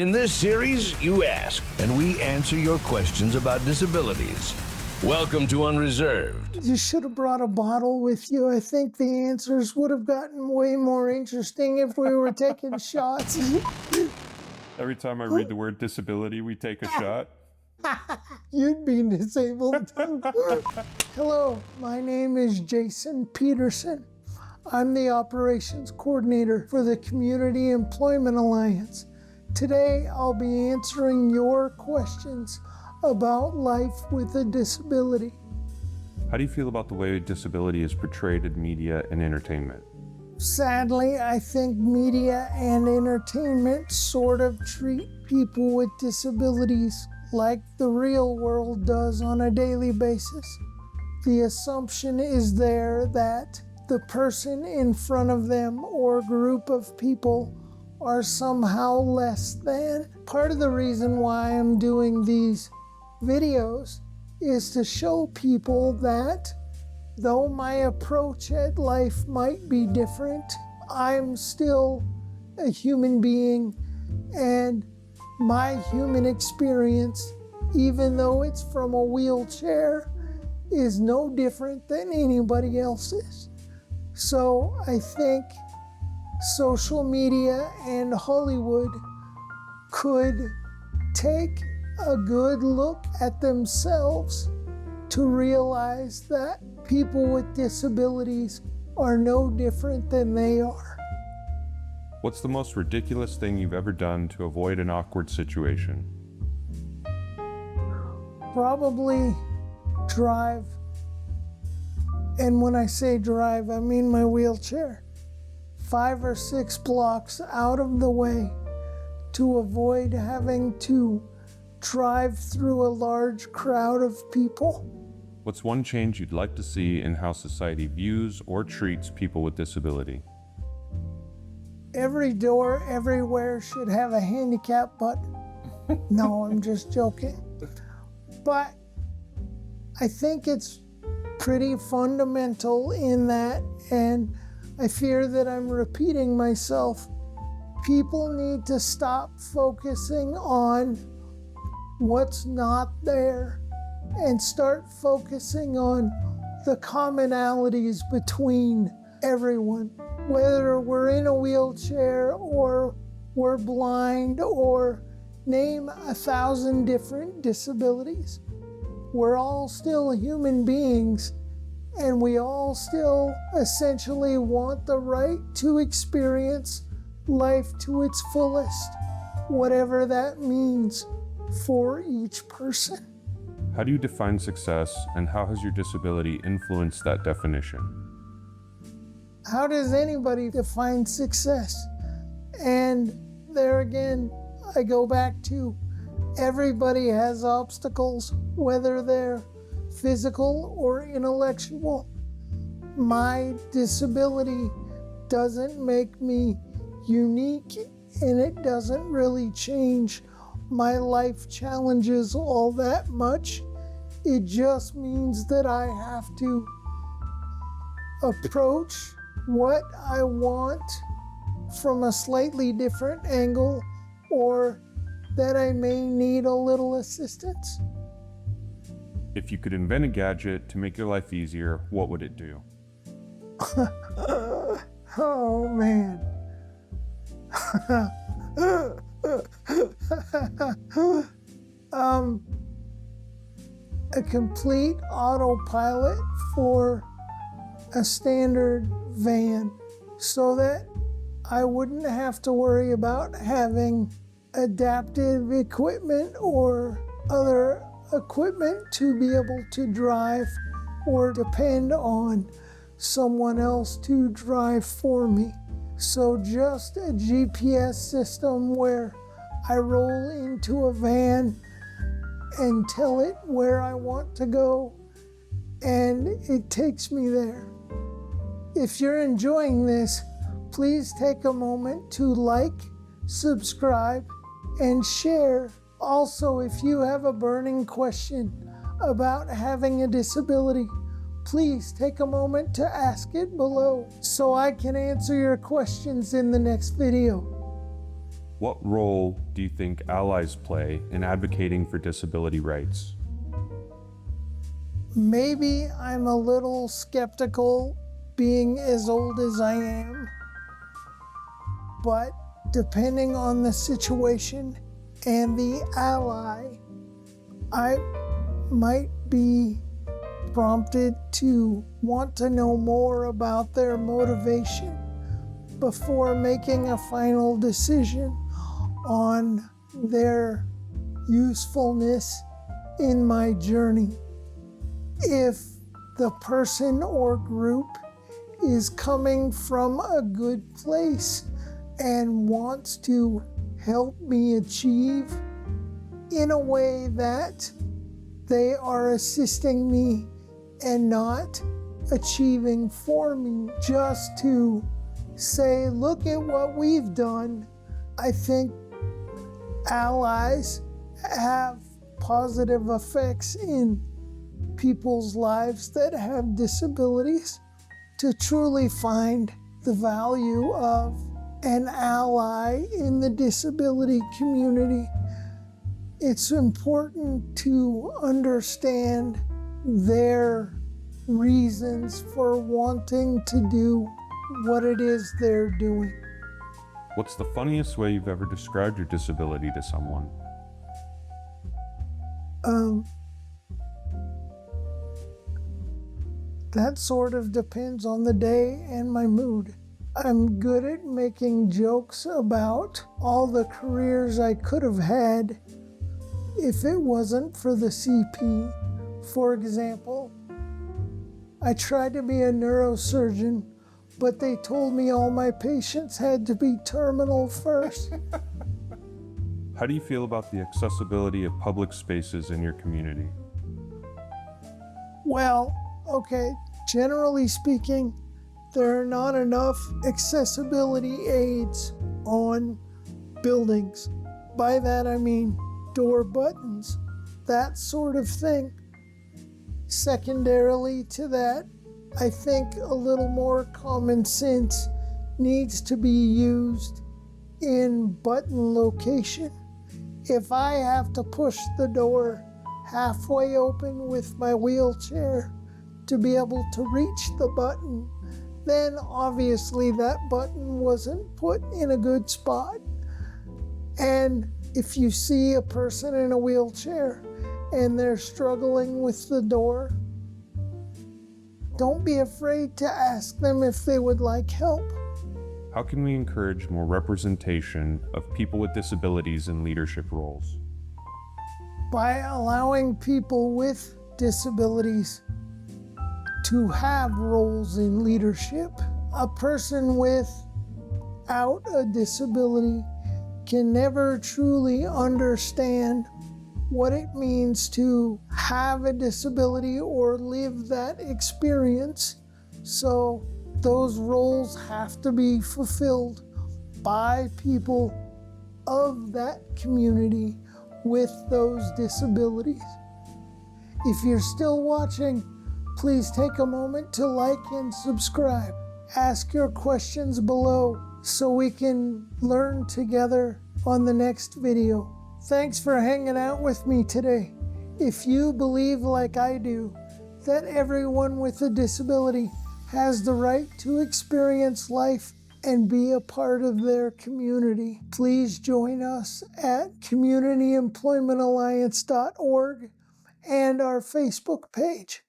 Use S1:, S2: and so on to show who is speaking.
S1: In this series, you ask, and we answer your questions about disabilities. Welcome to Unreserved.
S2: You should have brought a bottle with you. I think the answers would have gotten way more interesting if we were taking shots.
S3: Every time I read the word disability, we take a shot.
S2: You'd be disabled too. Hello, my name is Jason Peterson. I'm the operations coordinator for the Community Employment Alliance. Today, I'll be answering your questions about life with a disability.
S3: How do you feel about the way disability is portrayed in media and entertainment?
S2: Sadly, I think media and entertainment sort of treat people with disabilities like the real world does on a daily basis. The assumption is there that the person in front of them or group of people are somehow less than. Part of the reason why I'm doing these videos is to show people that though my approach at life might be different, I'm still a human being, and my human experience, even though it's from a wheelchair, is no different than anybody else's. So I think social media and Hollywood could take a good look at themselves to realize that people with disabilities are no different than they are.
S3: What's the most ridiculous thing you've ever done to avoid an awkward situation?
S2: Probably drive. And when I say drive, I mean my wheelchair. 5 or 6 blocks out of the way to avoid having to drive through a large crowd of people.
S3: What's one change you'd like to see in how society views or treats people with disability?
S2: Every door everywhere should have a handicap button. No, I'm just joking. But I think it's pretty fundamental in that, and I fear that I'm repeating myself. People need to stop focusing on what's not there and start focusing on the commonalities between everyone. Whether we're in a wheelchair or we're blind or name 1,000 different disabilities. We're all still human beings, and we all still essentially want the right to experience life to its fullest, whatever that means for each person.
S3: How do you define success, and how has your disability influenced that definition?
S2: How does anybody define success? And there again, I go back to everybody has obstacles, whether they're physical or intellectual. My disability doesn't make me unique, and it doesn't really change my life challenges all that much. It just means that I have to approach what I want from a slightly different angle, or that I may need a little assistance.
S3: If you could invent a gadget to make your life easier, what would it do?
S2: Oh man. A complete autopilot for a standard van so that I wouldn't have to worry about having adaptive equipment or other equipment to be able to drive or depend on someone else to drive for me. So just a GPS system where I roll into a van and tell it where I want to go, and it takes me there. If you're enjoying this, please take a moment to like, subscribe, and share. Also, if you have a burning question about having a disability, please take a moment to ask it below so I can answer your questions in the next video.
S3: What role do you think allies play in advocating for disability rights?
S2: Maybe I'm a little skeptical being as old as I am, but depending on the situation and the ally, I might be prompted to want to know more about their motivation before making a final decision on their usefulness in my journey. If the person or group is coming from a good place and wants to help me achieve in a way that they are assisting me and not achieving for me just to say, look at what we've done, I think allies have positive effects in people's lives that have disabilities. To truly find the value of an ally in the disability community, it's important to understand their reasons for wanting to do what it is they're doing.
S3: What's the funniest way you've ever described your disability to someone?
S2: That sort of depends on the day and my mood. I'm good at making jokes about all the careers I could have had if it wasn't for the CP. For example, I tried to be a neurosurgeon, but they told me all my patients had to be terminal first.
S3: How do you feel about the accessibility of public spaces in your community?
S2: Well, okay, generally speaking, there are not enough accessibility aids on buildings. By that I mean door buttons, that sort of thing. Secondarily to that, I think a little more common sense needs to be used in button location. If I have to push the door halfway open with my wheelchair to be able to reach the button, then obviously that button wasn't put in a good spot. And if you see a person in a wheelchair and they're struggling with the door, don't be afraid to ask them if they would like help.
S3: How can we encourage more representation of people with disabilities in leadership roles?
S2: By allowing people with disabilities to have roles in leadership. A person without a disability can never truly understand what it means to have a disability or live that experience. So those roles have to be fulfilled by people of that community with those disabilities. If you're still watching, please take a moment to like and subscribe. Ask your questions below so we can learn together on the next video. Thanks for hanging out with me today. If you believe, like I do, that everyone with a disability has the right to experience life and be a part of their community, please join us at communityemploymentalliance.org and our Facebook page.